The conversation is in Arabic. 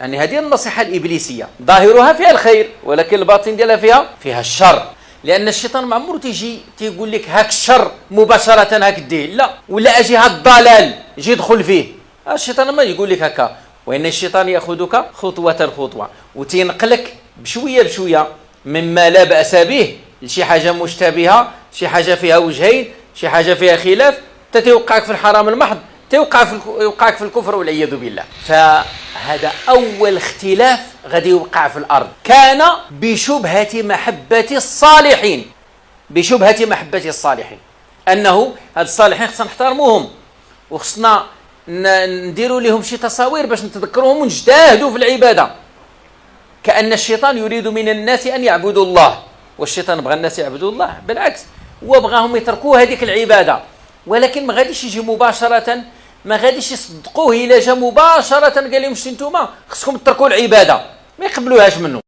يعني هذه النصيحة الإبليسية، ظاهرها فيها الخير ولكن الباطن ديالها فيها الشر، لأن الشيطان ما عمره تيجي تيقول لك هاك الشر مباشرة هاك ديه، لا، ولا أجي هاد الضلال جي يدخل فيه. الشيطان ما يقول لك هكا، وإن الشيطان يأخذك خطوة خطوة وتينقلك بشوية بشوية مما لا بأس به لشي حاجة مشتبهة، شي حاجة فيها وجهين، شي حاجة فيها خلاف، تتوقعك في الحرام المحض، يوقعك في الكفر والعياذ بالله. فهذا أول اختلاف غادي يوقع في الأرض، كان بشبهة محبة الصالحين، بشبهة محبة الصالحين، أنه هاد الصالحين خصنا نحترموهم وخصنا نديروا لهم شي تصاوير باش نتذكروهم ونجتهدوا في العبادة، كأن الشيطان يريد من الناس أن يعبدوا الله، والشيطان بغى الناس يعبدوا الله، بالعكس هو بغاهم يتركوا هذيك العبادة، ولكن ما غاديش يجي مباشرة، ما غاديش يصدقوه إلا جا مباشرة قال لهم شتي نتوما خصكم تتركوا العبادة، ما يقبلوهاش منه.